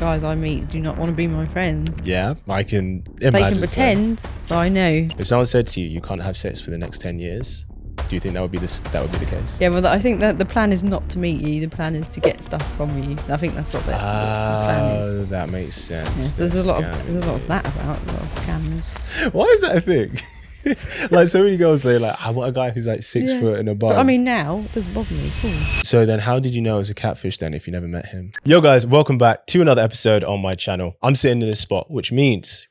guys I meet do not want to be my friends. Yeah, I can imagine. They can pretend, but I know. If someone said to you, you can't have sex for the next 10 years, do you think that would be the case? Yeah, well, I think that the plan is not to meet you. The plan is to get stuff from you. I think that's what the plan is. Oh, that makes sense. Yeah, so there's a lot of that about, a lot of scams. Why is that a thing? Like so many girls, they're like, I want a guy who's like 6 foot and above. But I mean, now it doesn't bother me at all. So then how did you know it was a catfish then if you never met him? Yo guys, welcome back to another episode on my channel. I'm sitting in this spot, which means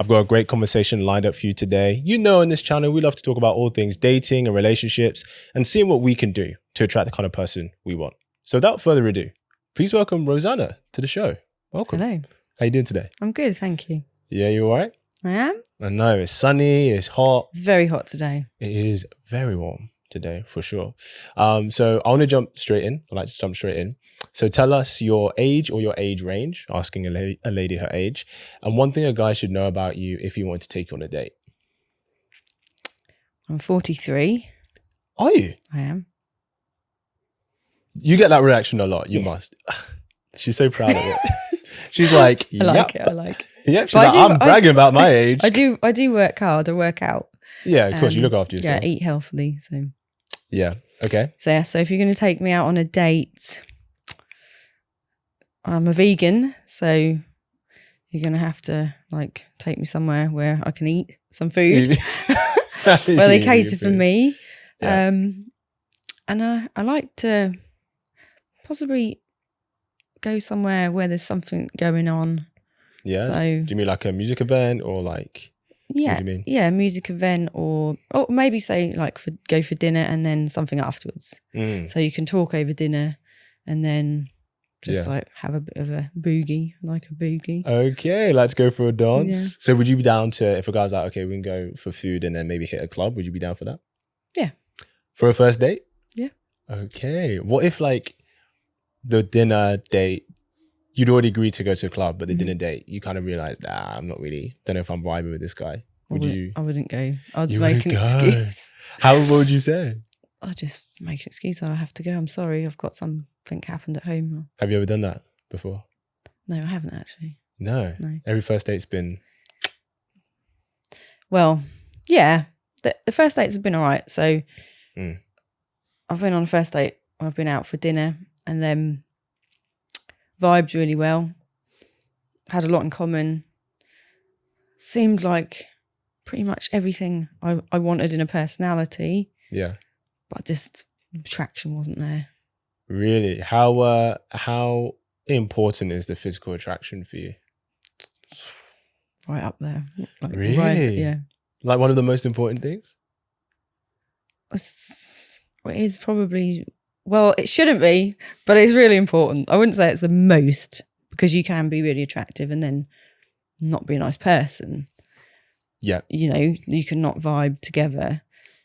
I've got a great conversation lined up for you today. You know, in this channel, we love to talk about all things dating and relationships and seeing what we can do to attract the kind of person we want. So without further ado, please welcome Rosanna to the show. Welcome. Hello. How you doing today? I'm good, thank you. Yeah, you all right? I am. I know, it's sunny, it's hot. It's very hot today. It is very warm today, for sure. So I want to jump straight in. I like to jump straight in. So tell us your age or your age range, asking a lady her age. And one thing a guy should know about you if he wanted to take you on a date. I'm 43. Are you? I am. You get that reaction a lot. You must. She's so proud of it. She's like, I like it. I like it. Yep. She's like, I'm bragging about my age. I do work hard. I work out. Yeah, of course. You look after yourself. Yeah, eat healthily. So. Yeah. Okay. So yeah. So if you're going to take me out on a date, I'm a vegan, so you're going to have to like take me somewhere where I can eat some food, where they cater for me. Yeah. And I like to possibly go somewhere where there's something going on. Yeah. So, do you mean like a music event or like? Yeah. What do you mean? Yeah, a music event or maybe say like go for dinner and then something afterwards. So you can talk over dinner and then just like have a bit of a boogie, like a boogie. Okay, let's go for a dance. Yeah. So would you be down to, if a guy's like, okay, we can go for food and then maybe hit a club, would you be down for that? Yeah. For a first date? Yeah. Okay. What if like the dinner date, you'd already agreed to go to a club, but the dinner date, you kind of realized, I'm not really, don't know if I'm vibing with this guy. I wouldn't go. I'd You make an wouldn't go. excuse. What would you say? I'll just make an excuse. I have to go. I'm sorry. I've got something happened at home. Have you ever done that before? No, I haven't actually. No. Every first date's been... Well, yeah. The first dates have been all right. So I've been on a first date. I've been out for dinner and then vibed really well. Had a lot in common. Seemed like pretty much everything I wanted in a personality. Yeah. But just attraction wasn't there. Really? How important is the physical attraction for you? Right up there. Like, really? Right, yeah. Like one of the most important things? It is probably, well, it shouldn't be, but it's really important. I wouldn't say it's the most because you can be really attractive and then not be a nice person. Yeah. You know, you can not vibe together.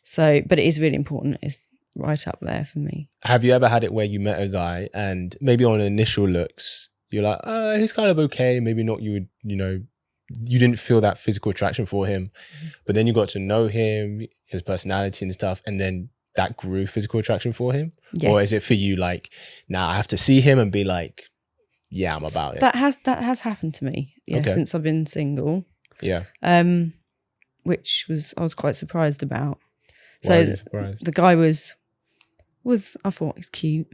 So, but it is really important. It's right up there for me. Have you ever had it where you met a guy and maybe on initial looks, you're like, he's kind of okay. Maybe not you didn't feel that physical attraction for him, but then you got to know him, his personality and stuff, and then that grew physical attraction for him? Yes. Or is it for you like, now I have to see him and be like, yeah, I'm about it? That has happened to me, since I've been single. Yeah. Which I was quite surprised about. Why are you surprised? The guy was I thought he's cute.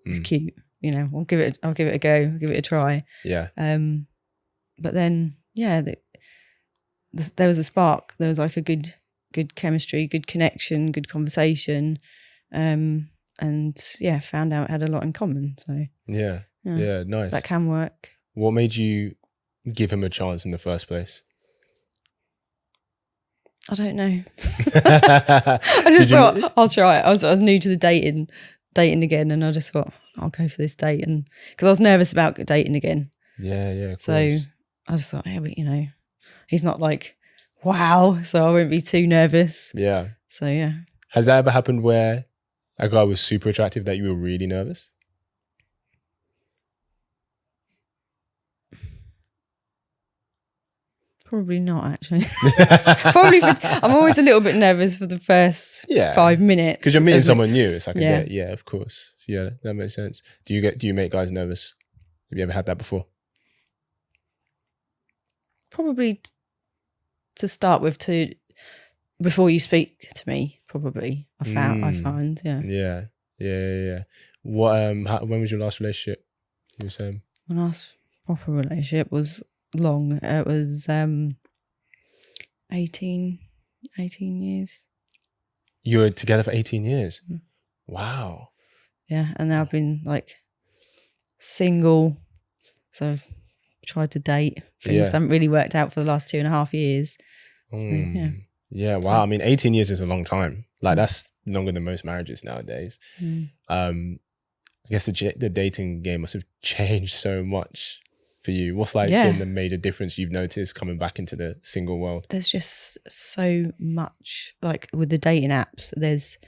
He's cute. You know, I'll give it a go. I'll give it a try. Yeah. But then, there was a spark. There was like a good chemistry, good connection, good conversation. And found out had a lot in common. So yeah, nice. That can work. What made you give him a chance in the first place? I don't know. I just thought I'll try it. I was new to the dating again, and I just thought I'll go for this date, and because I was nervous about dating again. Yeah, of so course. I just thought, he's not like wow, so I won't be too nervous. Yeah. So yeah. Has that ever happened where a guy was super attractive that you were really nervous? Probably not, actually. I'm always a little bit nervous for the first 5 minutes. Because you're meeting someone new. It's like a date. Yeah, of course. Yeah, that makes sense. Do you make guys nervous Have you ever had that before? Probably to start with, before you speak to me, probably. I find, yeah. Yeah. What? When was your last relationship? You were saying My last proper relationship was long. It was 18 years. you were together for 18 years. Mm. Wow. Yeah, and now I've been like single, so I've tried to date. Things haven't really worked out for the last 2.5 years. So, yeah. Yeah, wow. I mean, 18 years is a long time. Like, that's longer than most marriages nowadays. I guess the dating game must have changed so much for you. What's been the major difference you've noticed coming back into the single world? There's just so much, like with the dating apps, there's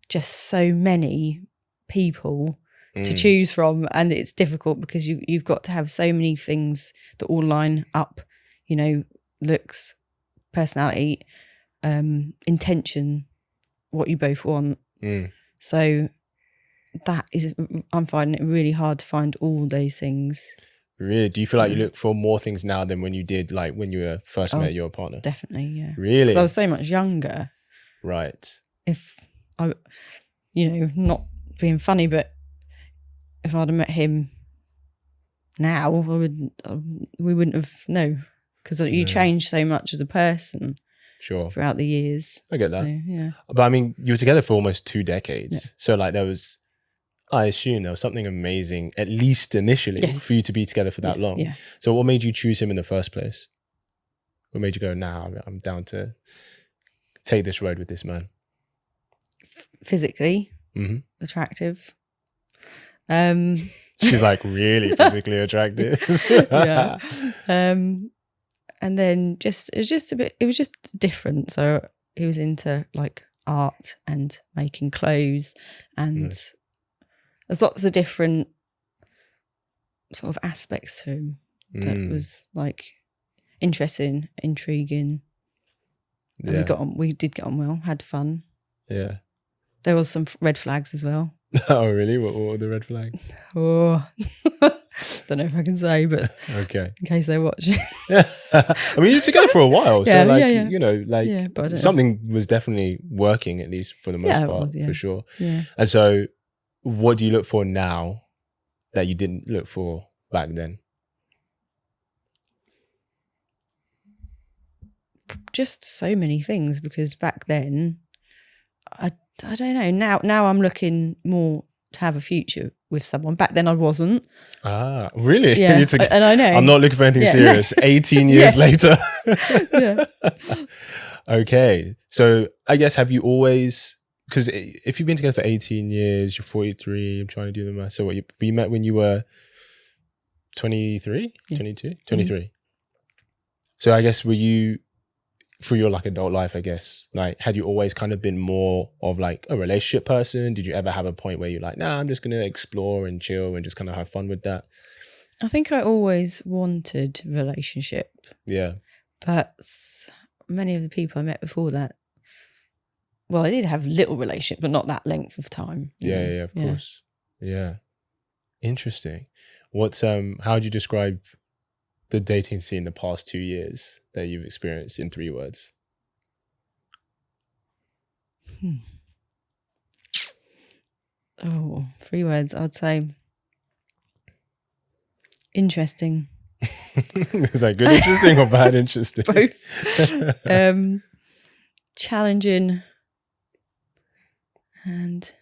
just so many people to choose from, and it's difficult because you've got to have so many things that all line up, looks, personality, intention, what you both want. So I'm finding it really hard to find all those things. Really? Do you feel like you look for more things now than when you did, like when you first met your partner? Definitely, yeah. Really? Because I was so much younger. Right. If I, not being funny, but if I'd have met him now, we wouldn't have, because you change so much as a person. Sure. Throughout the years. I get that. So, yeah. But I mean, you were together for almost 2 decades. Yeah. So like I assume there was something amazing, at least initially, for you to be together for that long. Yeah. So what made you choose him in the first place? What made you go, I'm down to take this road with this man? Physically attractive. She's like, really physically attractive. Yeah. And then it was just different. So he was into like art and making clothes, and there's lots of different sort of aspects to him that was like interesting, intriguing. And we did get on well, had fun. Yeah. There was some red flags as well. Oh, really? What were the red flags? Oh, don't know if I can say, but okay, in case they're watching. I mean, you're together for a while, so but something was definitely working, at least for the most part, for sure. Yeah. And so, what do you look for now that you didn't look for back then? Just so many things, because back then, I don't know. Now I'm looking more to have a future with someone. Back then I wasn't. Ah, really? Yeah, and I know. I'm not looking for anything serious. 18 years later. Yeah. Okay. So I guess, have you always, because if you've been together for 18 years, you're 43, I'm trying to do the math. So what, you met when you were 23, 22, 23. So I guess, were you, for your like adult life, I guess, like, had you always kind of been more of like a relationship person? Did you ever have a point where you're like, I'm just going to explore and chill and just kind of have fun with that? I think I always wanted a relationship. Yeah. But many of the people I met before that, well, I did have little relationship, but not that length of time. Yeah, of course. Yeah. Interesting. What's, how would you describe the dating scene the past 2 years that you've experienced in 3 words? Oh, 3 words. I'd say interesting. Is that good interesting or bad interesting? Both. Challenging and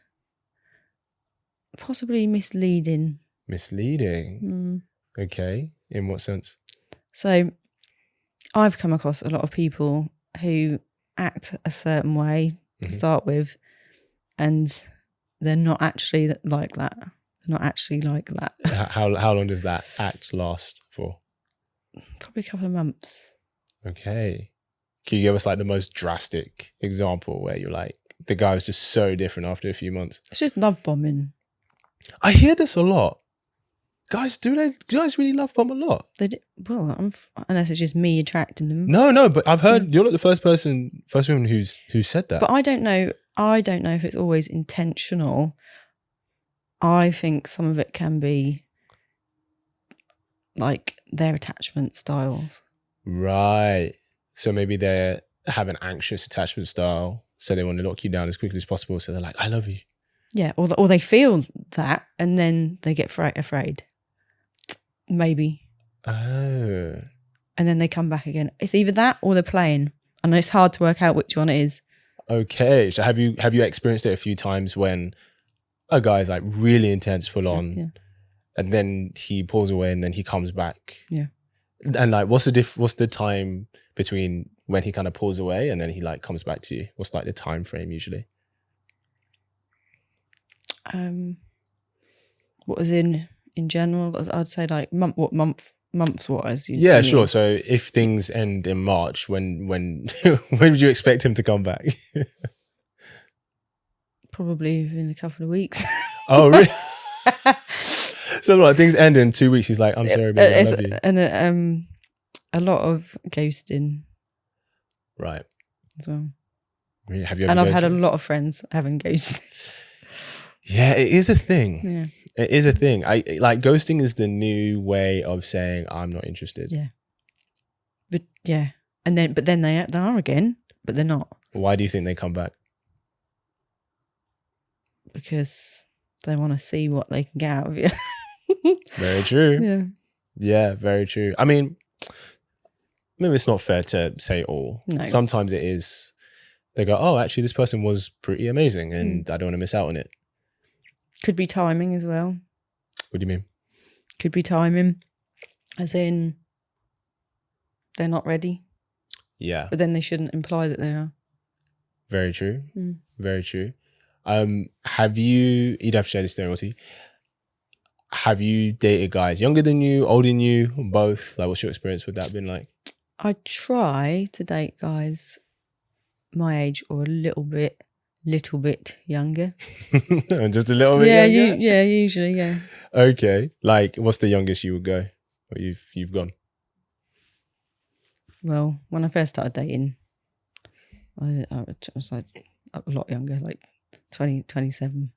possibly misleading. Misleading? Okay. In what sense? So I've come across a lot of people who act a certain way to start with, and they're not actually like that. They're not actually like that. How long does that act last for? Probably a couple of months. Okay. Can you give us like the most drastic example where you're like, the guy was just so different after a few months? It's just love bombing. I hear this a lot. Guys, do guys really love bomb a lot? They do, well, unless it's just me attracting them. No, but I've heard you're not the first woman who said that. But I don't know if it's always intentional. I think some of it can be like their attachment styles. Right. So maybe they have an anxious attachment style, so they want to lock you down as quickly as possible. So they're like, I love you. Yeah, or they feel that and then they get afraid. Maybe. Oh. And then they come back again. It's either that or they're playing. And it's hard to work out which one it is. Okay. So have you experienced it a few times when a guy's like really intense, full on, Yeah. and then he pulls away and then he comes back? Yeah. And like, what's the time between when he kind of pulls away and then he like comes back to you? What's like the time frame usually? What was in general? I'd say like months wise. Yeah, sure. So if things end in March, when when would you expect him to come back? Probably within a couple of weeks. Oh, really? So like things end in 2 weeks. He's like, I'm sorry, baby, I love you. And a lot of ghosting, Right. as well. Really? Have you ever And I've had a ghosted? lot of friends having ghosted. Yeah, it is a thing. Yeah. It is a thing. I like ghosting is the new way of saying I'm not interested. Yeah. But yeah. But then they are again, but they're not, Why do you think they come back? because they want to see what they can get out of you. Very true. Yeah. Yeah, very true. I mean, maybe it's not fair to say all. No. Sometimes it is. They go, oh, actually, this person was pretty amazing and I don't want to miss out on it. Could be timing as well. What do you mean? Could be timing, as in they're not ready, Yeah, but then they shouldn't imply that they are. very true. Mm. Very true. Have you, you'd have to share this story, Rosie. Have you dated guys younger than you, older than you, or both? Like, what's your experience with that been like? I try to date guys my age or a little bit younger. Just a little bit younger? Usually, yeah. Okay. Like, what's the youngest you would go? Or you've gone? Well, when I first started dating, I was like a lot younger, like 27.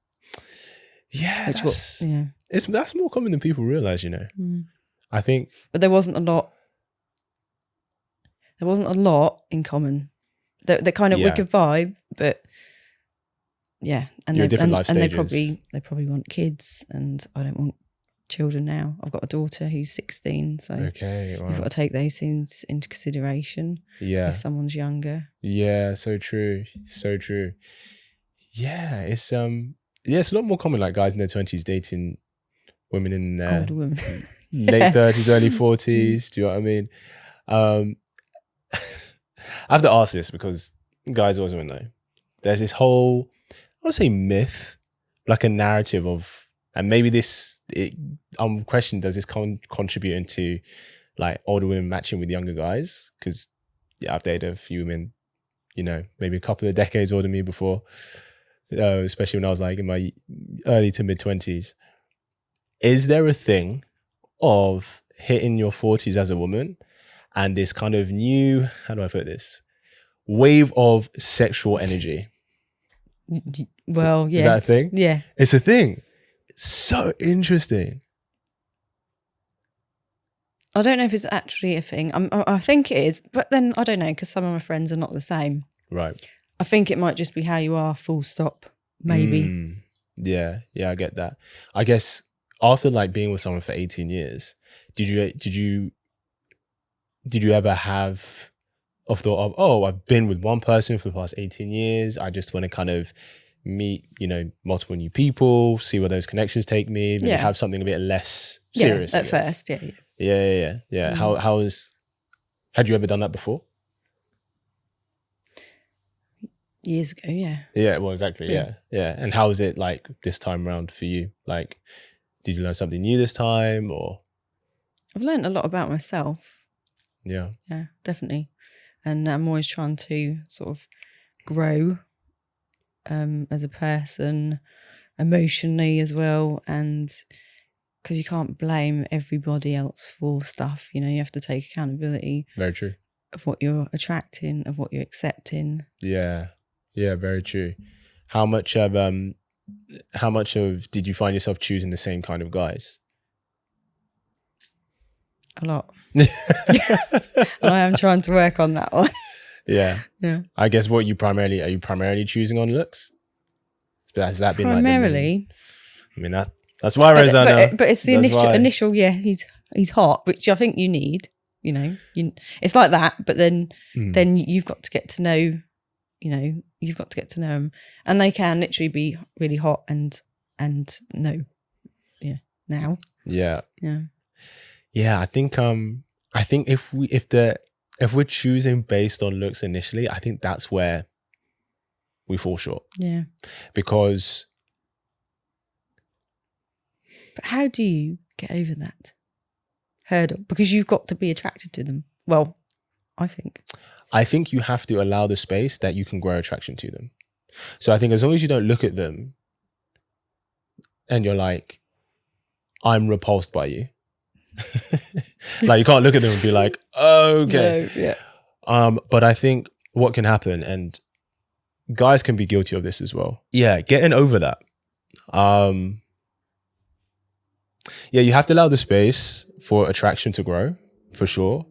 Yeah, Which was, yeah. that's more common than people realize, you know. Mm. I think. But there wasn't a lot. There wasn't a lot in common. They kind of, we could vibe, but yeah, and You're different life and stages. they probably want kids, and I don't want children now. I've got a daughter who's 16, so Okay, wow. you've got to take those things into consideration. Yeah, If someone's younger, yeah, so true, so true. Yeah, it's it's a lot more common, like guys in their 20s dating women in their older women, late 30s, early 40s. Do you know what I mean? I have to ask this because guys always want to know. There's this whole, I want to say myth, like a narrative of, and maybe I'm questioning, does this contribute into like older women matching with younger guys? Because yeah, I've dated a few women, you know, maybe a couple of decades older than me before, especially when I was like in my early to mid 20s. Is there a thing of hitting your 40s as a woman and this kind of new, how do I put this, wave of sexual energy? well, yes. Is that a thing? Yeah, It's a thing. It's so interesting. I don't know if it's actually a thing. I think it is, but then I don't know, because some of my friends are not the same. Right. I think it might just be how you are, full stop, maybe. Yeah, I get that. I guess after like being with someone for 18 years, did you ever have a thought of, oh, I've been with one person for the past 18 years. I just want to kind of meet, you know, multiple new people, see where those connections take me, maybe have something a bit less serious. Yeah, at first, yeah. Yeah. Had you ever done that before? Years ago, yeah. Yeah, well, exactly. Yeah. And how was it like this time around for you? Like, did you learn something new this time, or? I've learned a lot about myself. Yeah, definitely. And I'm always trying to sort of grow as a person, emotionally as well. And because you can't blame everybody else for stuff, you know, you have to take accountability. Very true. Of what you're attracting, of what you're accepting. Yeah, very true. How much of did you find yourself choosing the same kind of guys? A lot. I am trying to work on that one. Yeah. Yeah. I guess are you primarily choosing on looks? Has that been Primarily. I mean, that's why Rosanna. But it's the initial, yeah, he's hot, which I think you need, you know, it's like that, but then you've got to get to know, you've got to get to know them, and they can literally be really hot and no. Yeah. Now. Yeah. Yeah. Yeah. I think if we're choosing based on looks initially, I think that's where we fall short. Yeah. Because. But how do you get over that hurdle? Because you've got to be attracted to them. Well, I think you have to allow the space that you can grow attraction to them. So I think as long as you don't look at them and you're like, I'm repulsed by you. Like you can't look at them and be like, okay. No, yeah. But I think what can happen, and guys can be guilty of this as well. Yeah, getting over that. Yeah, you have to allow the space for attraction to grow, for sure.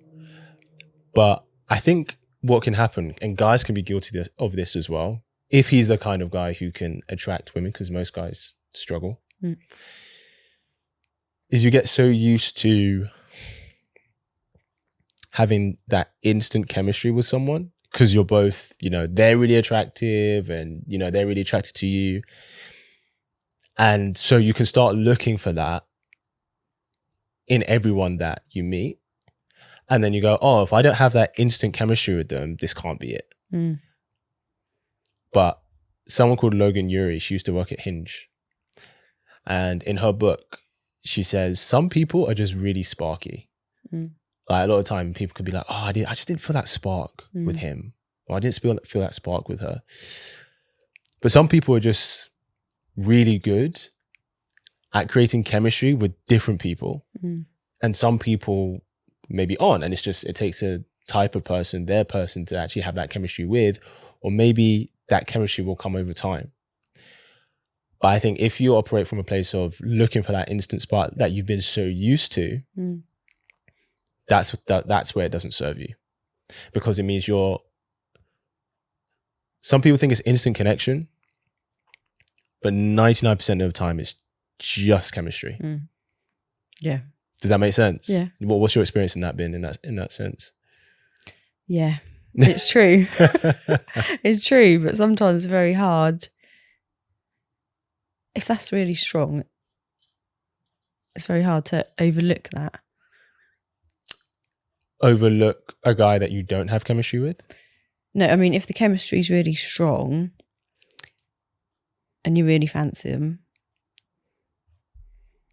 But I think what can happen, and guys can be guilty of this as well, if he's the kind of guy who can attract women, because most guys struggle, is you get so used to having that instant chemistry with someone, because you're both, they're really attractive and, they're really attracted to you. And so you can start looking for that in everyone that you meet. And then you go, oh, if I don't have that instant chemistry with them, this can't be it. But someone called Logan Ury, she used to work at Hinge. And in her book, she says, some people are just really sparky. Like a lot of time people could be like, oh, I just didn't feel that spark with him. Or I didn't feel that spark with her. But some people are just really good at creating chemistry with different people. And some people maybe aren't. And it takes a type of person, their person, to actually have that chemistry with, or maybe that chemistry will come over time. But I think if you operate from a place of looking for that instant spark that you've been so used to, that's where it doesn't serve you. Because it means some people think it's instant connection, but 99% of the time it's just chemistry. Yeah. Does that make sense? Yeah. What's your experience in that been in that sense? Yeah, it's true. It's true, but sometimes it's very hard. If that's really strong, it's very hard to overlook that. Overlook a guy that you don't have chemistry with? No, I mean, if the chemistry is really strong and you really fancy them,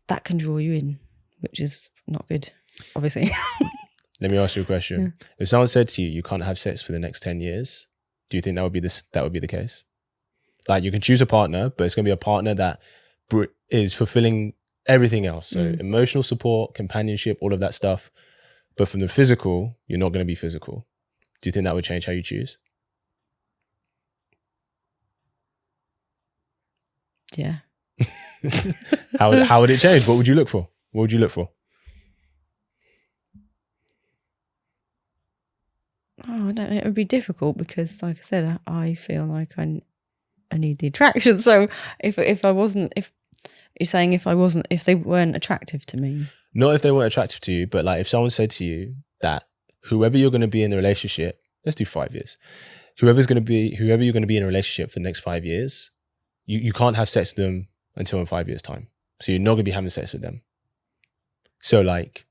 that can draw you in, which is not good, obviously. Let me ask you a question. Yeah. If someone said to you, you can't have sex for the next 10 years, do you think that would be the case? Like, you can choose a partner, but it's going to be a partner that is fulfilling everything else. So emotional support, companionship, all of that stuff. But from the physical, you're not going to be physical. Do you think that would change how you choose? Yeah. How would it change? What would you look for? What would you look for? Oh, I don't know. It would be difficult because, like I said, I feel like I need the attraction. So if you're saying if they weren't attractive to me. Not if they weren't attractive to you, but like if someone said to you that whoever you're going to be in the relationship, let's do 5 years. Whoever you're going to be in a relationship for the next 5 years, you can't have sex with them until in 5 years' time. So you're not going to be having sex with them. So like,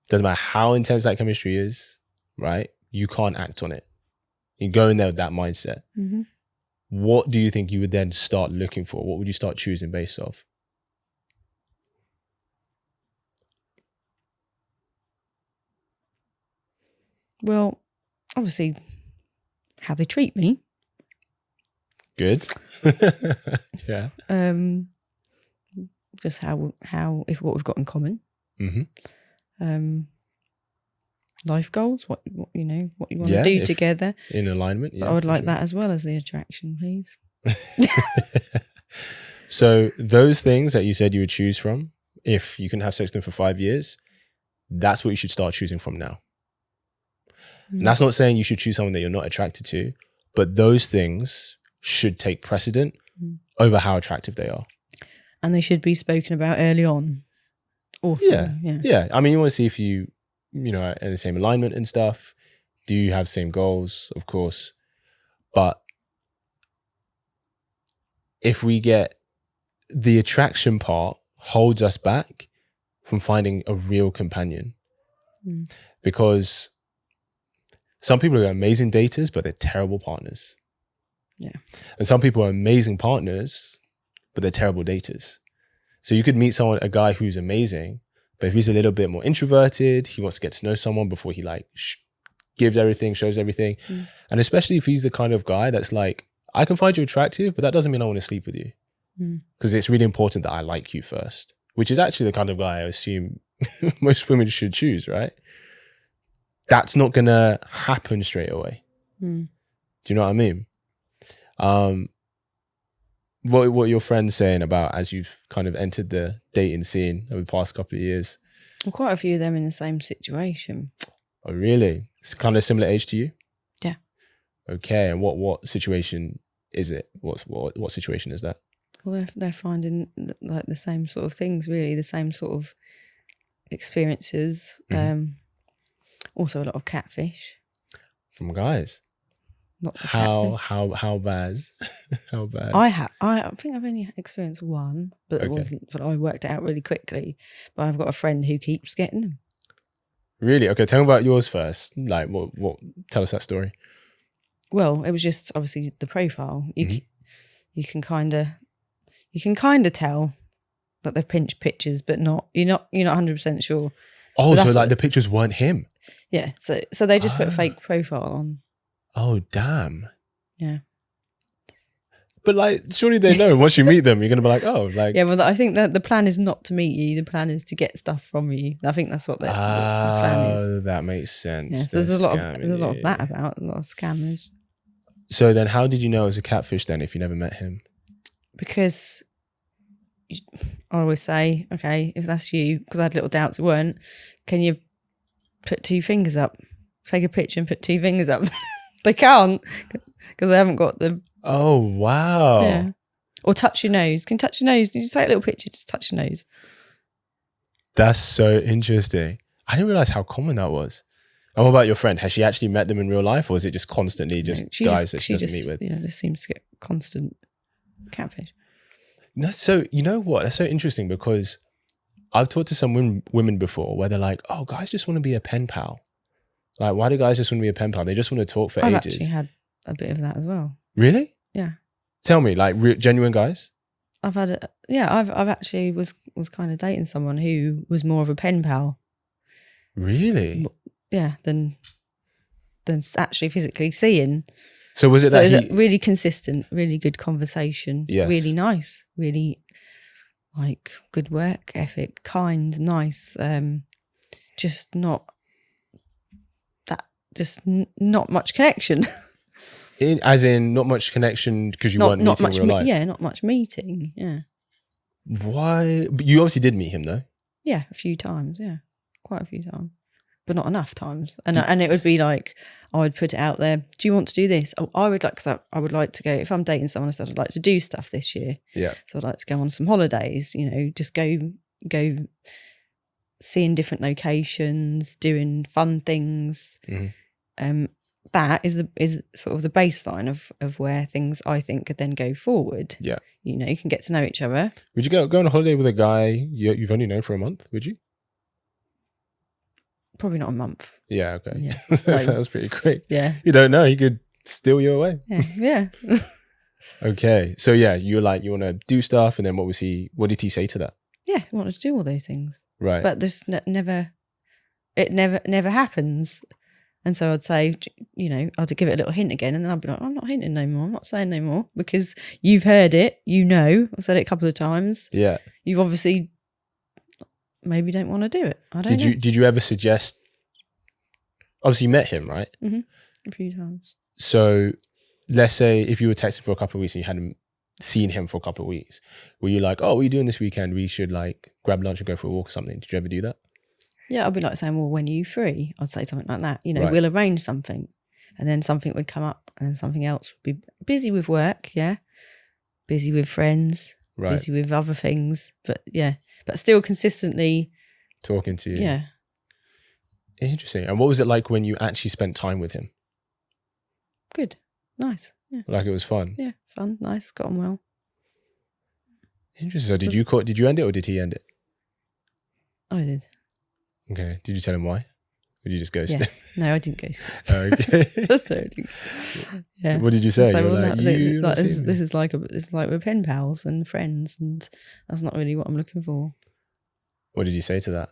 doesn't matter how intense that chemistry is, right? You can't act on it. You go in there with that mindset. What do you think you would then start looking for? What would you start choosing based off? Well, obviously, how they treat me. Good. Yeah. Just what we've got in common. Life goals, what you want to do together. In alignment. Yeah, but I would like that as well as the attraction, please. So those things that you said you would choose from, if you can have sex with them for 5 years, that's what you should start choosing from now. And that's not saying you should choose someone that you're not attracted to, but those things should take precedent over how attractive they are. And they should be spoken about early on. Also, yeah. I mean, you want to see if you know, are in the same alignment and stuff. Do you have same goals? Of course. But if we get the attraction part holds us back from finding a real companion, because some people are amazing daters, but they're terrible partners. Yeah. And some people are amazing partners, but they're terrible daters. So you could meet a guy who's amazing, but if he's a little bit more introverted, he wants to get to know someone before he like gives everything, shows everything. And especially if he's the kind of guy that's like, I can find you attractive, but that doesn't mean I want to sleep with you. Because it's really important that I like you first, which is actually the kind of guy I assume most women should choose, right? That's not going to happen straight away. Do you know what I mean? What are your friends saying about as you've kind of entered the dating scene over the past couple of years? Well, quite a few of them in the same situation. Oh, really? It's kind of similar age to you? Yeah. Okay. And what situation is it? What situation is that? Well, they're finding like the same sort of things, really, the same sort of experiences. Also a lot of catfish. From guys? Lots of How bad? How bad? I think I've only experienced one, but it wasn't. But I worked it out really quickly. But I've got a friend who keeps getting them. Really? Okay, tell me about yours first. Like, what? Tell us that story. Well, it was just obviously the profile. You can kind of tell that they've pinched pictures, but you're not 100% sure. Oh, so like the pictures weren't him. Yeah. So they just put a fake profile on. Oh, damn. Yeah. But like, surely they know once you meet them, you're going to be like, oh, like. Yeah, well, I think that the plan is not to meet you. The plan is to get stuff from you. I think that's what the plan is. Oh, that makes sense. Yeah, so there's a lot of that about, a lot of scammers. So then how did you know it was a catfish then if you never met him? Because I always say, okay, if that's you, because I had little doubts it weren't, can you put two fingers up? Take a picture and put two fingers up. They can't because they haven't got the... Oh, wow. Yeah. Or touch your nose. Can you touch your nose? Did you take a little picture? Just touch your nose. That's so interesting. I didn't realize how common that was. And what about your friend? Has she actually met them in real life, or is it just constantly that she doesn't meet with? Yeah, just seems to get constant catfish. That's so, you know what? That's so interesting because I've talked to some women before where they're like, oh, guys just want to be a pen pal. Like, why do guys just want to be a pen pal? They just want to talk for ages. I've actually had a bit of that as well. Really? Yeah. Tell me, like genuine guys? I've actually was kind of dating someone who was more of a pen pal. Really? Yeah, than actually physically seeing. So was it is it really consistent, really good conversation, yes. Really nice, really like good work ethic, kind, nice, just not much connection. As in not much connection because you weren't meeting in real life? Yeah, not much meeting, yeah. Why? But you obviously did meet him though? Yeah, a few times, yeah. Quite a few times. But not enough times. And it would be like, I would put it out there, do you want to do this? Oh, I would like, because I would like to go, if I'm dating someone, I said I'd like to do stuff this year. Yeah. So I'd like to go on some holidays, just go seeing different locations, doing fun things. That is sort of the baseline of where things I think could then go forward. Yeah. You can get to know each other. Would you go on a holiday with a guy you've only known for a month, would you? Probably not a month. Yeah, okay. Yeah. That sounds pretty quick. Yeah. You don't know, he could steal you away. Yeah. Okay. So yeah, you want to do stuff, and then what did he say to that? Yeah, I wanted to do all those things. Right. But this never happens. And so I'd say, I'd give it a little hint again, and then I'd be like, I'm not hinting no more. I'm not saying no more because you've heard it. I've said it a couple of times. Yeah. You've obviously maybe don't want to do it. I don't know. Did you ever suggest? Obviously, you met him, right? Mm-hmm. A few times. So, let's say if you were texting for a couple of weeks and you hadn't seen him for a couple of weeks, were you like, "Oh, what are you doing this weekend? We should like grab lunch and go for a walk or something." Did you ever do that? Yeah, I'd be like saying, well, when are you free? I'd say something like that. You know, Right. we'll arrange something. And then something would come up and then something else would be busy with work, yeah. Busy with friends, Right. busy with other things. But yeah, but still consistently. Talking to you. Yeah. Interesting. And what was it like when you actually spent time with him? Good. Nice. Yeah. Like it was fun? Yeah. Fun. Nice. Got on well. Interesting. So did you end it or did he end it? I did. Okay. Did you tell him why? Or did you just ghost him? No, I didn't ghost him. Okay. No, I didn't. Yeah. What did you say? So, You were well, like, no, "You not seeing me?" this is like we're pen pals and friends, and that's not really what I'm looking for. What did you say to that?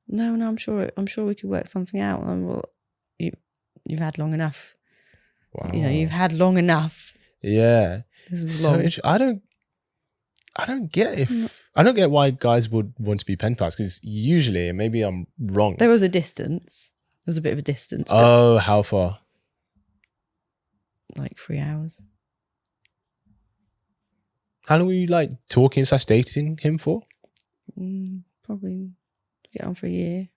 No, I'm sure we could work something out. And well, you've had long enough. Wow. You know, you've had long enough. Yeah. This was So long. I don't get why guys would want to be pen pals, because usually, and maybe I'm wrong. There was a distance. There was a bit of a distance. Oh, how far? Like 3 hours. How long were you like talking / dating him for? Probably get on for a year.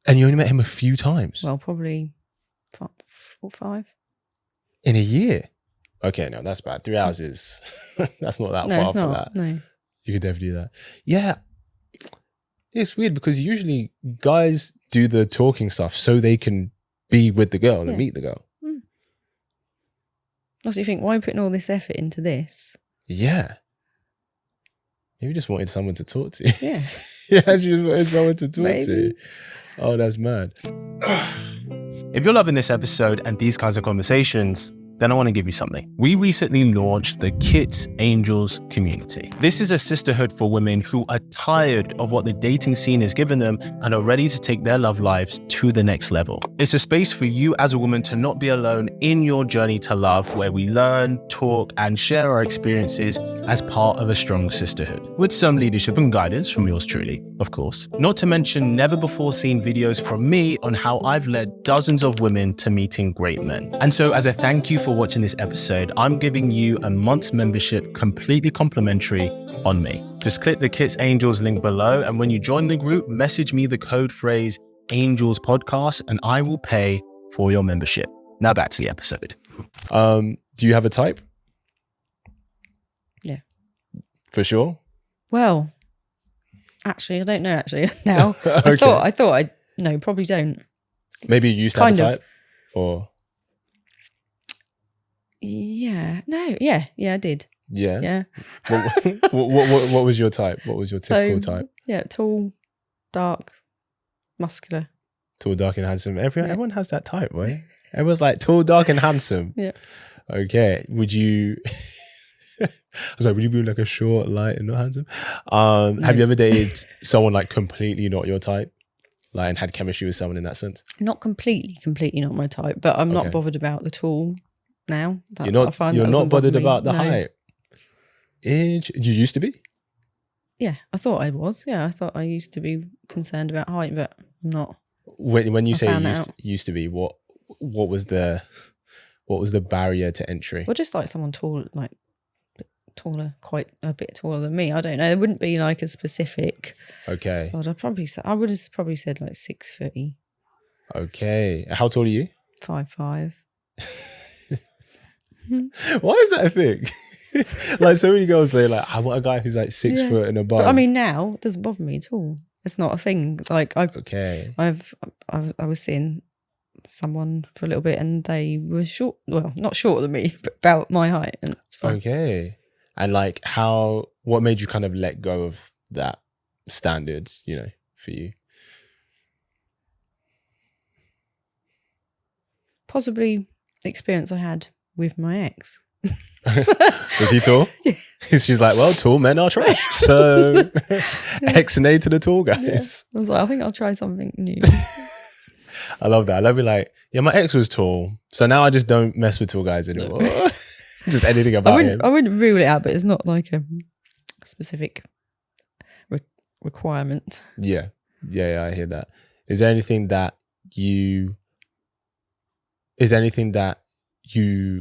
And you only met him a few times? Well, probably 4 or 5. In a year? Okay, no, that's bad. 3 hours is, that's not that No, far it's for not. that. No. You could definitely do that. Yeah. It's weird because usually guys do the talking stuff so they can be with the girl and meet the girl. Also, you think, why putting all this effort into this? Yeah. Maybe just wanted someone to talk to. Yeah. Yeah, she just wanted someone to talk Maybe. to. Oh, that's mad. If you're loving this episode and these kinds of conversations, then I want to give you something. We recently launched the Kits Angels community. This is a sisterhood for women who are tired of what the dating scene has given them and are ready to take their love lives to the next level. It's a space for you as a woman to not be alone in your journey to love, where we learn, talk, and share our experiences as part of a strong sisterhood, with some leadership and guidance from yours truly, of course. Not to mention never before seen videos from me on how I've led dozens of women to meeting great men. And so as a thank you for watching this episode, I'm giving you a month's membership completely complimentary on me. Just click the Kits Angels link below, and when you join the group, message me the code phrase Angels Podcast and I will pay for your membership. Now back to the episode. Do you have a type? Yeah. For sure? Well, actually, I don't know actually now. Okay. I thought no, probably don't. Maybe you used to have a type? Or? Yeah. No, yeah, I did. Yeah? Yeah. What was your type? What was your typical type? Yeah, tall, dark, muscular. Tall, dark and handsome. Everyone has that type, right? Everyone's like tall, dark and handsome. Yeah. Okay. Would you... I was like, would you be like a short, light and not handsome? No. Have you ever dated someone like completely not your type? Like, and had chemistry with someone in that sense? Not completely not my type, but I'm not bothered about the tall now. You're not bothered about the height? You used to be? Yeah, I thought I was. Yeah, I thought I used to be concerned about height, but I'm not. When you say used to be, what was the barrier to entry? Well, just like someone tall, like taller, quite a bit taller than me. I don't know. It wouldn't be like a specific. Okay. So I would have probably said like 6 foot. Okay. How tall are you? 5'5". Why is that a thing? Like so many girls, they're like, I want a guy who's like 6 foot and above. But I mean, now it doesn't bother me at all. It's not a thing. Like I was seeing someone for a little bit, and they were short. Well, not shorter than me, but about my height. And it's fine. Okay. And like, what made you kind of let go of that standard? You know, for you. Possibly the experience I had with my ex. Was he tall? Yeah. She's like, well, tall men are trash. So X and A to the tall guys. Yeah. I was like, I think I'll try something new. I love that. I love it. Like, yeah, my ex was tall, so now I just don't mess with tall guys anymore. Just anything about him. I wouldn't rule it out, but it's not like a specific requirement. Yeah, I hear that. Is there anything that you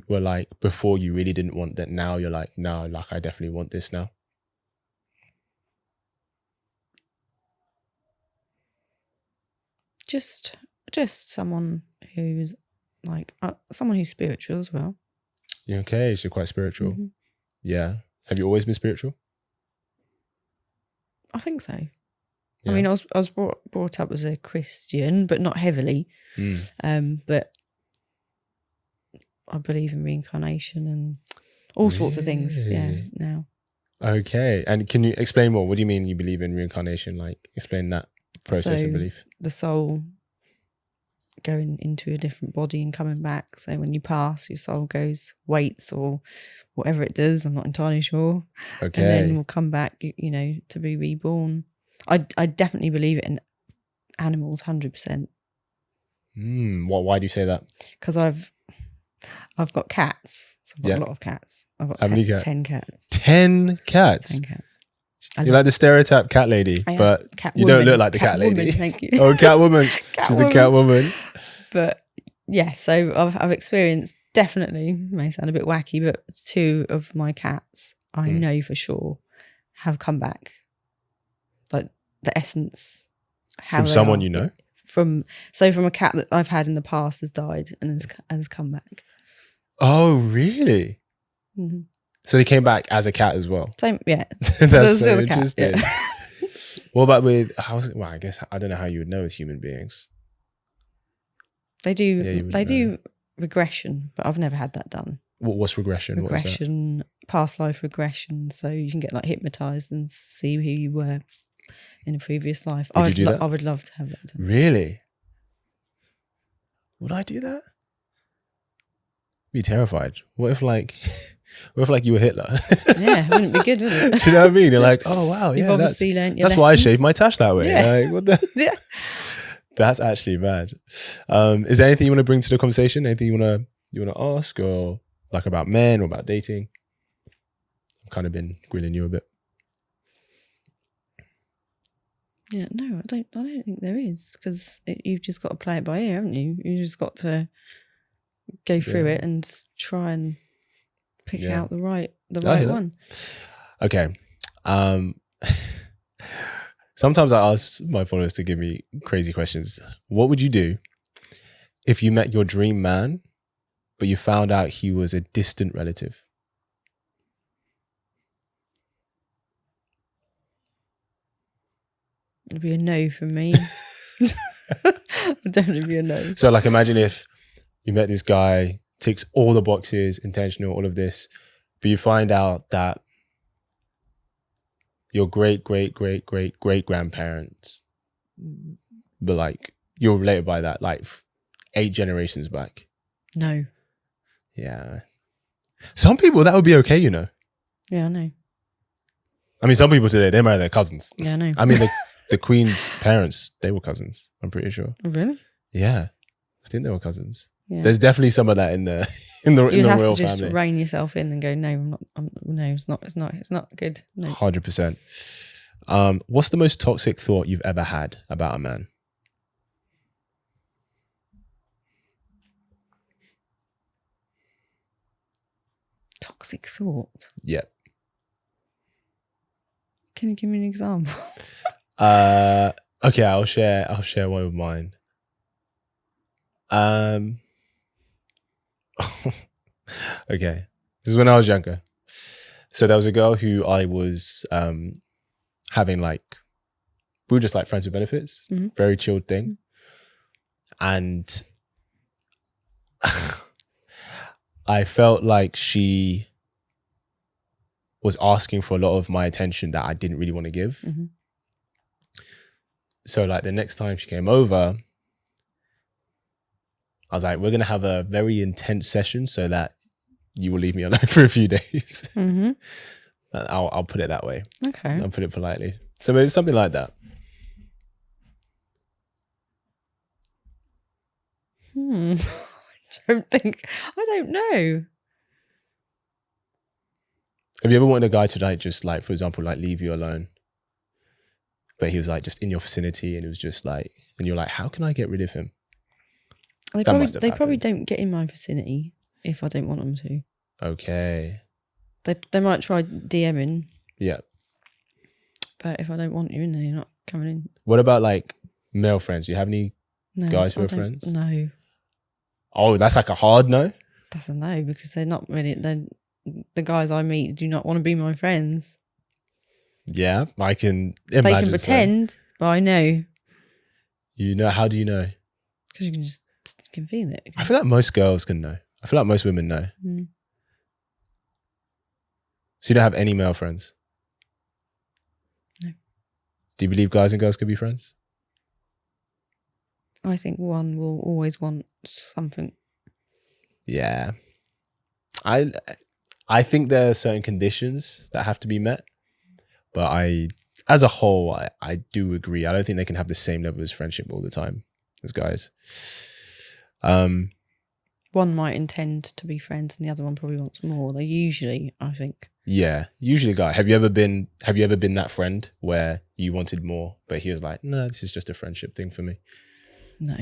were like before you really didn't want that now you're like, no, like I definitely want this now? Just someone who's like someone who's spiritual as well. Okay, so you're quite spiritual. Mm-hmm. Yeah. Have you always been spiritual? I think so. Yeah. I mean, I was brought up as a Christian, but not heavily. But I believe in reincarnation and all sorts of things. Yeah. Now. Okay. And can you explain more? What do you mean you believe in reincarnation? Like, explain that process of belief. The soul going into a different body and coming back. So when you pass, your soul waits or whatever it does. I'm not entirely sure. Okay. And then will come back, to be reborn. I definitely believe it in animals, 100%. Why do you say that? Because I've got cats. So I've got a lot of cats. I've got How many cats? 10 cats. 10 cats? 10 cats. You're like the stereotype cat lady, but you don't look like the cat lady. Woman, thank you. Oh, cat woman. She's a cat woman. But yeah, so I've experienced, definitely, may sound a bit wacky, but 2 of my cats I know for sure have come back. Like the essence. From someone you know? From a cat that I've had in the past has died and has come back. Oh, really? Mm-hmm. So they came back as a cat as well? Same, yeah. That's so interesting. Yeah. What about with, I guess, I don't know how you would know with human beings. They do regression, but I've never had that done. What's regression? Regression, past life regression. So you can get like hypnotized and see who you were in a previous life. I would love to have that done. Really? Would I do that? Be terrified. What if you were Hitler? Yeah, wouldn't be good, would it? Do you know what I mean? You're like, oh wow, You've obviously learned your that's why I shaved my tash that way. Yeah. Like, what the? Yeah. That's actually bad. Is there anything you want to bring to the conversation? Anything you want to ask, or like about men or about dating? I've kind of been grilling you a bit. Yeah, no, I don't think there is, because you've just got to play it by ear, haven't you? You just got to go through it and try and pick out the right one. Okay. Sometimes I ask my followers to give me crazy questions. What would you do if you met your dream man, but you found out he was a distant relative? It'd be a no from me. It'd definitely be a no. So like, imagine if you met this guy, ticks all the boxes, intentional, all of this, but you find out that your great grandparents, but like you're related by that, like 8 generations back. No. Yeah. Some people, that would be okay, Yeah, I know. I mean, some people today, they marry their cousins. Yeah, I know. I mean, the Queen's parents, they were cousins, I'm pretty sure. Really? Yeah. I think they were cousins. Yeah. There's definitely some of that in the royal family. You'd have to just rein yourself in and go, no, it's not good. No. 100%. What's the most toxic thought you've ever had about a man? Toxic thought? Yep. Can you give me an example? Okay, I'll share one of mine. Okay. This is when I was younger. So there was a girl who I was having like, we were just like friends with benefits, very chilled thing. And I felt like she was asking for a lot of my attention that I didn't really want to give. So like the next time she came over, I was like, we're going to have a very intense session so that you will leave me alone for a few days. I'll put it that way. Okay. I'll put it politely. So maybe something like that. I don't know. Have you ever wanted a guy to like, just like, for example, like leave you alone? But he was like just in your vicinity and it was just like, and you're like, how can I get rid of him? They probably don't get in my vicinity if I don't want them to. Okay. They might try DMing. Yeah. But if I don't want you in there, you're not coming in. What about like male friends? Do you have any No, guys who I are don't- friends? No, Oh, that's like a hard no? that's a no because they're not really. The guys I meet do not want to be my friends. Yeah, I can imagine. They can pretend, but I know You know, how do you know? because you can feel it. I feel like most girls can know. I feel like most women know. Mm. So you don't have any male friends? No. Do you believe guys and girls could be friends? I think one will always want something. Yeah. I think there are certain conditions that have to be met. But as a whole, I do agree. I don't think they can have the same level as friendship all the time as guys. One might intend to be friends and the other one probably wants more. They usually, I think. Yeah, usually guy. Have you ever been that friend where you wanted more, but he was like, no, this is just a friendship thing for me? No.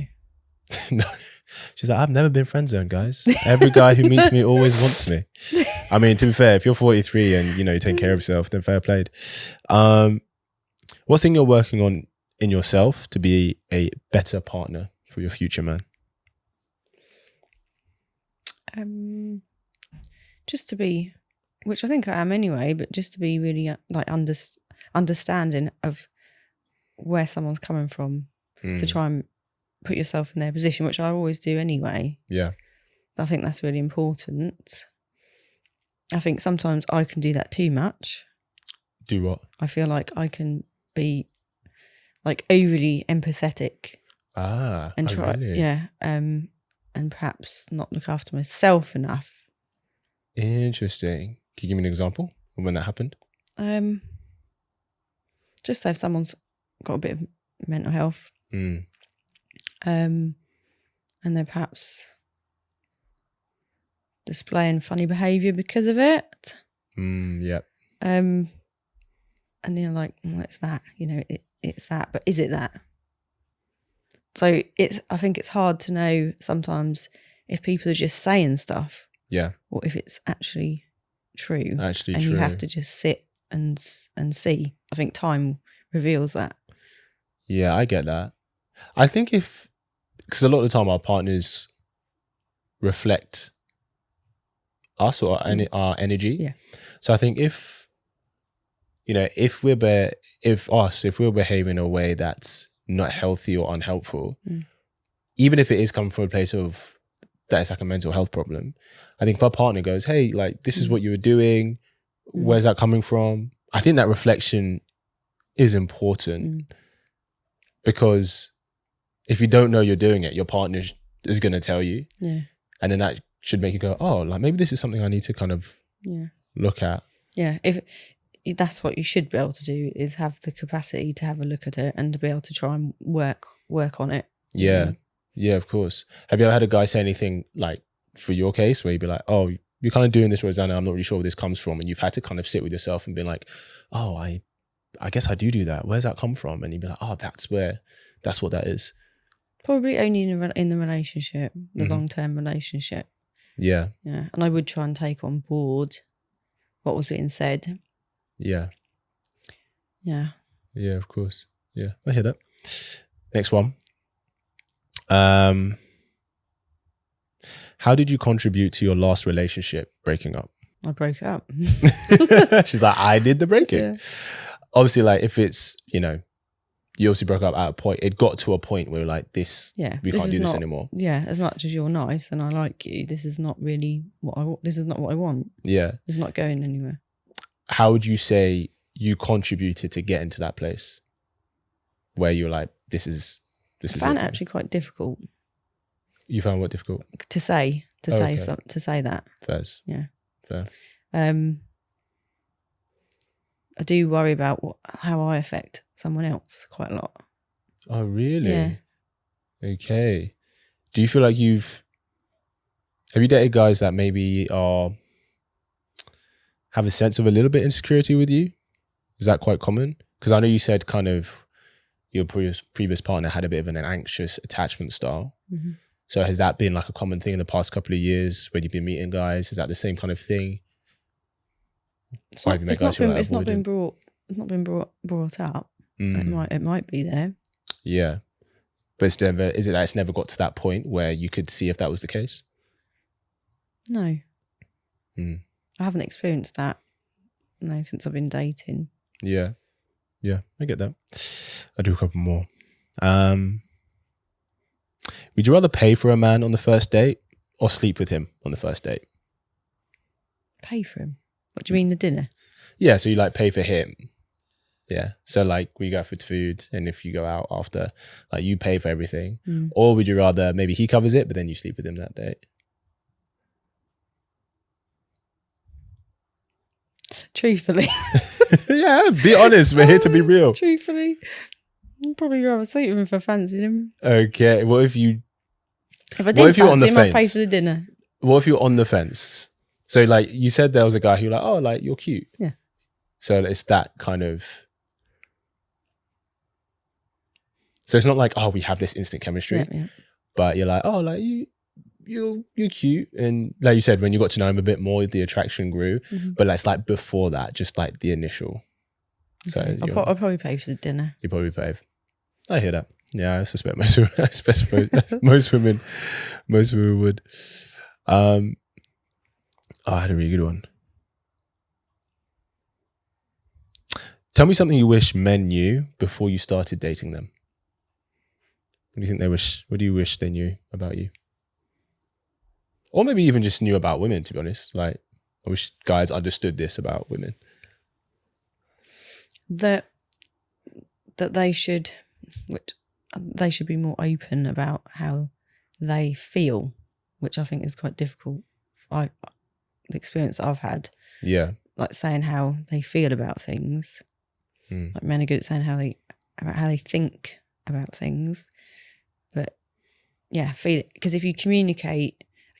No. She's like, I've never been friend zoned, guys. Every guy who meets me always wants me. I mean, to be fair, if you're 43 and you take care of yourself, then fair played. What's thing you're working on in yourself to be a better partner for your future man? Just to be, which I think I am anyway, but just to be really like understanding of where someone's coming from, to try and put yourself in their position, which I always do anyway. Yeah. I think that's really important. I think sometimes I can do that too much. Do what? I feel like I can be like overly empathetic. And try, really? yeah, and perhaps not look after myself enough. Interesting. Can you give me an example of when that happened? Just say if someone's got a bit of mental health, and they're perhaps displaying funny behaviour because of it. Yep. And you're like, well, it's that, it's that, but is it that? So I think it's hard to know sometimes if people are just saying stuff, yeah, or if it's actually true. And you have to just sit and see. I think time reveals that. Yeah, I get that. I think because a lot of the time our partners reflect us or our energy. Yeah. So I think if we're behaving in a way that's not healthy or unhelpful, even if it is coming from a place of that it's like a mental health problem, I think if our partner goes, hey, like this is what you were doing, where's that coming from? I think that reflection is important because if you don't know you're doing it, your partner is going to tell you. Yeah. And then that should make you go, oh, like maybe this is something I need to kind of look at. Yeah. If that's what you should be able to do, is have the capacity to have a look at it and to be able to try and work on it. Yeah. Yeah, of course. Have you ever had a guy say anything like for your case where you'd be like, oh, you're kind of doing this, Rosanna, I'm not really sure where this comes from. And you've had to kind of sit with yourself and be like, oh, I guess I do that. Where's that come from? And you'd be like, oh, that's what that is. Probably only in the relationship, the long-term relationship. Yeah. Yeah. And I would try and take on board what was being said. Yeah. Yeah. Yeah, of course. Yeah, I hear that. Next one. How did you contribute to your last relationship breaking up? I broke up. She's like, I did the breaking. Yeah. Obviously, like if it's, you obviously broke up at a point, it got to a point where like we can't do this anymore. Yeah, as much as you're nice and I like you, this is not really this is not what I want. Yeah. It's not going anywhere. How would you say you contributed to get into that place where you're like, this is I found it actually quite difficult. You found what difficult? To say that. Fairs. Yeah. Fair. I do worry about how I affect someone else quite a lot. Oh, really? Yeah. Okay. Do you feel like have you dated guys that maybe have a sense of a little bit insecurity with you? Is that quite common? Because I know you said kind of your previous partner had a bit of an anxious attachment style. Mm-hmm. So has that been like a common thing in the past couple of years when you've been meeting guys? Is that the same kind of thing? It's not been brought up. It might be there. Yeah. But is it that it's never got to that point where you could see if that was the case? No. I haven't experienced that, no, since I've been dating. Yeah. Yeah, I get that. I do a couple more. Would you rather pay for a man on the first date or sleep with him on the first date? Pay for him? What do you mean, the dinner? Yeah, so you like pay for him. Yeah. So like we go for food, and if you go out after, like you pay for everything. Or would you rather maybe he covers it, but then you sleep with him that date? Truthfully. Yeah, be honest. We're here to be real. Truthfully. I'd probably rather sleep with him if I fancied him. Okay. What if you... If I didn't fancy him, I'd pay for the dinner. What if you're on the fence? So like you said there was a guy who like, oh, like you're cute. Yeah. So it's that kind of... So it's not like, oh, we have this instant chemistry. Yeah. But you're like, oh, like you're cute. And like you said, when you got to know him a bit more, the attraction grew. But it's like before that, just like the initial. Okay. So I'll probably pay for the dinner. You probably pay. I hear that. Yeah, I suspect most women would. I had a really good one. Tell me something you wish men knew before you started dating them. What do you think they wish? What do you wish they knew about you? Or maybe even just knew about women, to be honest. Like, I wish guys understood this about women. That they should be more open about how they feel, which I think is quite difficult. The experience that I've had. Yeah. Like saying how they feel about things. Like men are good at saying how they think about things. But yeah, feel it. Because if you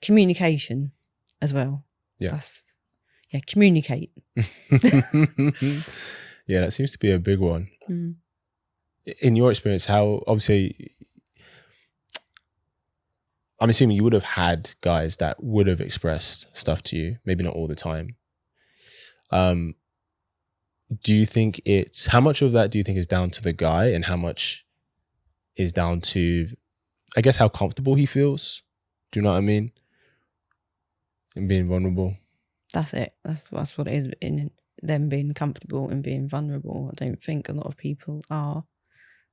communication as well. Yeah. Communicate. Yeah, that seems to be a big one. In your experience, how obviously, I'm assuming you would have had guys that would have expressed stuff to you, maybe not all the time. Do you think how much of that do you think is down to the guy and how much is down to, I guess, how comfortable he feels? Do you know what I mean? And being vulnerable. That's it. That's what it is, in them being comfortable and being vulnerable. I don't think a lot of people are.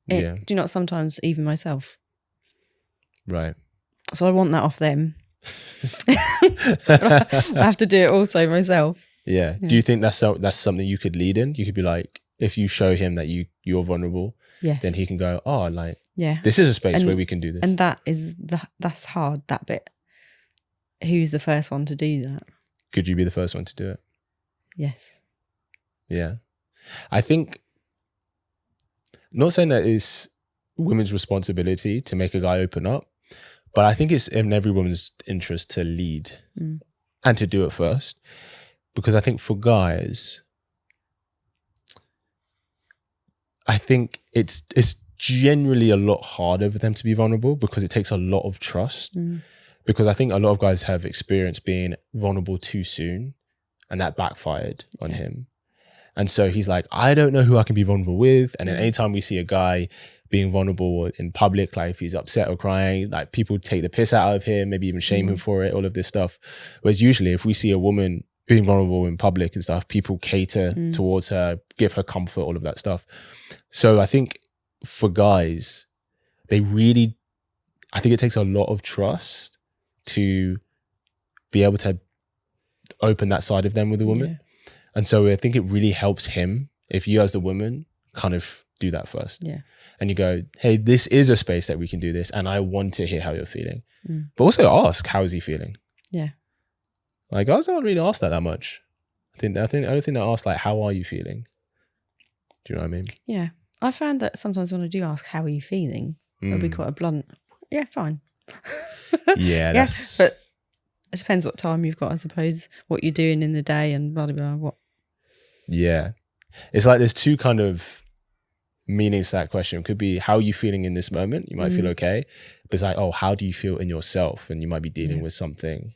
Do you know, sometimes even myself. Right. So I want that off them. I have to do it also myself. Yeah. Do you think that's something you could lead in? You could be like, if you show him that you're vulnerable, then he can go, oh, like, this is a space where we can do this. And that's hard, that bit. Who's the first one to do that? Could you be the first one to do it? Yes. Yeah. I think, not saying that it's women's responsibility to make a guy open up, but I think it's in every woman's interest to lead and to do it first. Because I think for guys, I think it's generally a lot harder for them to be vulnerable because it takes a lot of trust. Because I think a lot of guys have experienced being vulnerable too soon and that backfired on him. And so he's like, I don't know who I can be vulnerable with. And then anytime we see a guy being vulnerable in public, like if he's upset or crying, like people take the piss out of him, maybe even shame him for it, all of this stuff. Whereas usually if we see a woman being vulnerable in public and stuff, people cater towards her, give her comfort, all of that stuff. So I think for guys, I think it takes a lot of trust to be able to open that side of them with a woman. Yeah. And so I think it really helps him if you as the woman kind of do that first. Yeah. And you go, hey, this is a space that we can do this and I want to hear how you're feeling. But also ask, how is he feeling? Yeah. Like guys don't really ask that much. I don't think they ask like, how are you feeling? Do you know what I mean? Yeah. I found that sometimes when I do ask, how are you feeling? It'll be quite a blunt, yeah, fine. Yeah. Yes, but it depends what time you've got, I suppose, what you're doing in the day and blah, blah, blah, what. Yeah. It's like there's two kind of meanings to that question. It could be, how are you feeling in this moment? You might feel okay. But it's like, oh, how do you feel in yourself? And you might be dealing with something,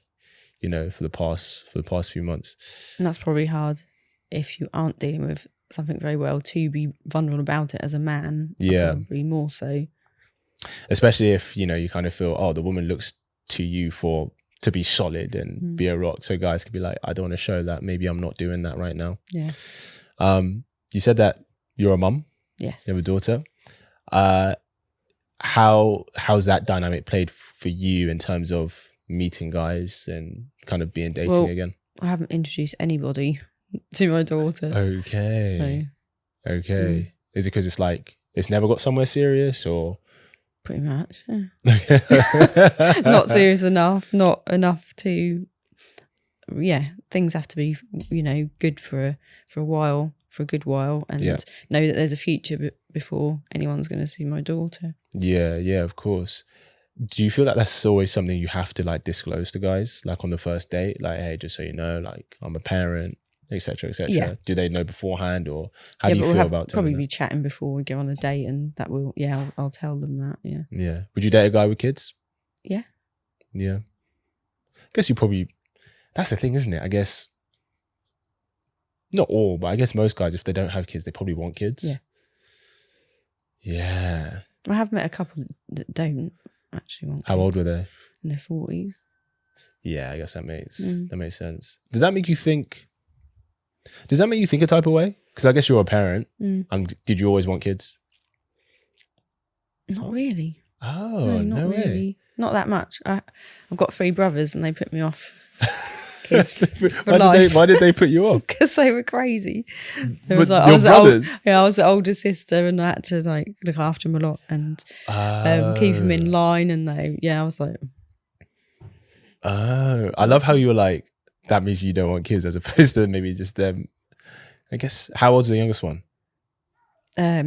you know, for the past few months. And that's probably hard if you aren't dealing with something very well to be vulnerable about it as a man. Yeah. Probably more so. Especially if, you know, you kind of feel, oh, the woman looks to you to be solid and be a rock. So guys could be like, I don't want to show that. Maybe I'm not doing that right now. Yeah. You said that you're a mum. Yes. You have a daughter. How's that dynamic played for you in terms of meeting guys and kind of being dating again? I haven't introduced anybody to my daughter. Okay. Okay. Is it because it's like, it's never got somewhere serious or? Pretty much. Yeah. Not serious enough. Not enough to, things have to be, you know, good for a while, for a good while, and know that there's a future before anyone's going to see my daughter. Yeah, of course. Do you feel like that's always something you have to like disclose to guys, like on the first date? Like, hey, just so you know, like I'm a parent, etc., etc. Yeah. Do they know beforehand, or how do you feel about telling probably them? Be chatting before we go on a date, and that will, I'll tell them that. Yeah. Yeah. Would you date a guy with kids? Yeah. Yeah. I guess you probably. That's the thing, isn't it? I guess. Not all, but I guess most guys, if they don't have kids, they probably want kids. Yeah. Yeah. I have met a couple that don't actually want kids. How old were they? In their 40s. Yeah, I guess that makes sense. Does that make you think a type of way? Because I guess you're a parent. And did you always want kids? Not really. Oh, no way. Really. Not that much. I've got 3 brothers and they put me off kids. Why did they put you off? Because they were crazy. Your brothers? I was the older sister and I had to like look after them a lot and keep them in line. And I was like, oh, I love how you were like, that means you don't want kids, as opposed to maybe just them. I guess, how old's the youngest one? How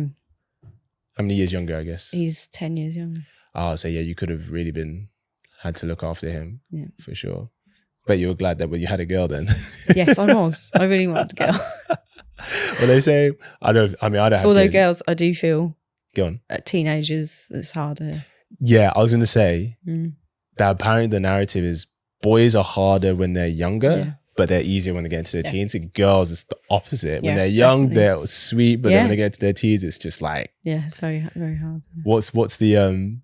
many years younger, I guess? He's 10 years younger. Oh, so yeah, you could have really had to look after him. Yeah. For sure. Bet you were glad that when you had a girl then. Yes, I was. I really wanted a girl. Well, they say, I don't have Although kids. girls, I do feel Go on. Teenagers, it's harder. Yeah, I was going to say that apparently the narrative is boys are harder when they're younger, but they're easier when they get into their teens. And girls, it's the opposite. When they're young, they're sweet, but then when they get into their teens, it's just like... Yeah, it's very, very hard. What's the...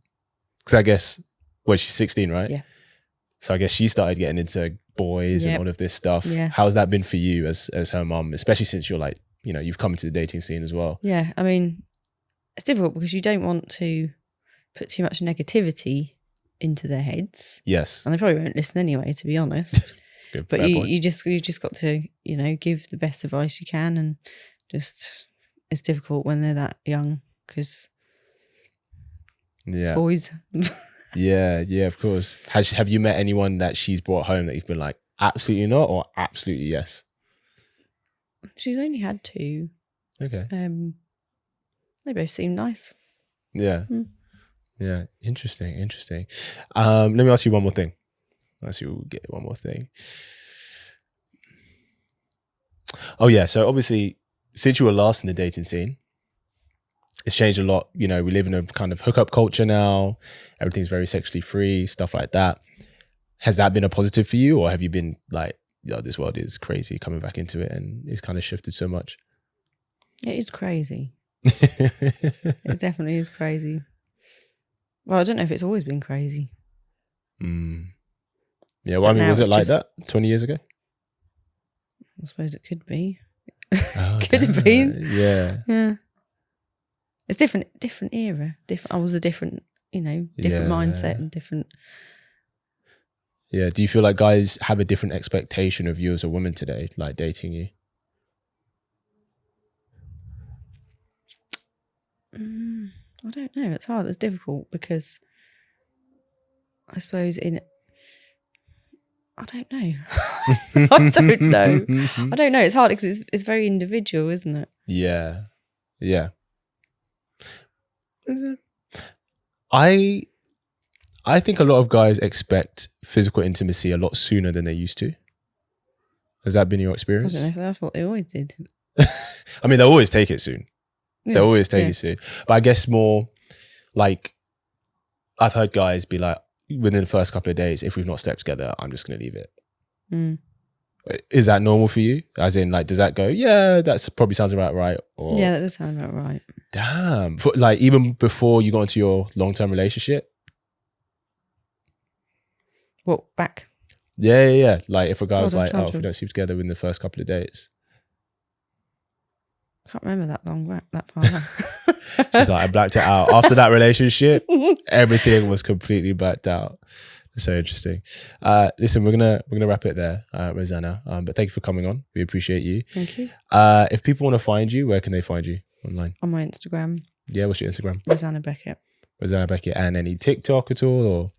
Because I guess... Well, she's 16, right? Yeah. So I guess she started getting into boys and all of this stuff. Yes. How's that been for you as her mum, especially since you're like, you know, you've come into the dating scene as well? Yeah, I mean, it's difficult because you don't want to put too much negativity into their heads. Yes. And they probably won't listen anyway, to be honest. Good, but you just got to, you know, give the best advice you can, and just it's difficult when they're that young because boys. Yeah, of course. Have you met anyone that she's brought home that you've been like, absolutely not or absolutely yes? She's only had 2. Okay. They both seem nice. Yeah. Yeah. Interesting. Let me ask you one more thing. We'll get one more thing. Oh yeah. So obviously, since you were last in the dating scene, it's changed a lot. You know, we live in a kind of hookup culture now. Everything's very sexually free, stuff like that. Has that been a positive for you, or have you been like, this world is crazy, coming back into it, and it's kind of shifted so much? It is crazy. It definitely is crazy. Well, I don't know if it's always been crazy. Yeah, well, I mean, was it like that 20 years ago? I suppose it could be. Oh, could have been. Yeah. It's different era. I was a different mindset and different. Yeah. Do you feel like guys have a different expectation of you as a woman today, like dating you? I don't know. It's hard. It's difficult because I suppose I don't know. I don't know. It's hard because it's very individual, isn't it? Yeah. I think a lot of guys expect physical intimacy a lot sooner than they used to. Has that been your experience? I don't know. I thought they always did. I mean, they'll always take it soon. They'll always take it soon. But I guess more like, I've heard guys be like, within the first couple of days, if we've not slept together, I'm just going to leave it. Is that normal for you? As in, like, does that go, yeah, that's probably sounds about right? Or Yeah, that does sound about right. damn. Like, even before you got into your long-term relationship? What, back? Yeah. Like, if a guy was I was like, trying oh, if to- we don't sleep together within the first couple of days. I can't remember that long back, that far back. She's like, I blacked it out. After that relationship, everything was completely blacked out. So interesting. Listen, we're gonna wrap it there, Rosanna. But thank you for coming on. We appreciate you. Thank you. If people want to find you, where can they find you online? On my Instagram, Yeah, what's your Instagram? Rosanna Beckett. Rosanna Beckett. And any TikTok at all? Or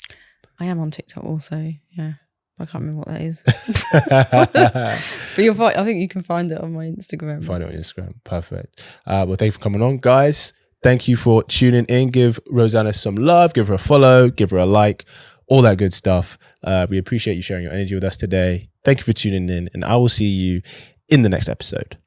I am on TikTok also, yeah. I can't remember what that is. But I think you can find it on my Instagram. Find it on Instagram. Perfect. Well, thank you for coming on, guys. Thank you for tuning in. Give Rosanna some love. Give her a follow. Give her a like. All that good stuff. We appreciate you sharing your energy with us today. Thank you for tuning in, and I will see you in the next episode.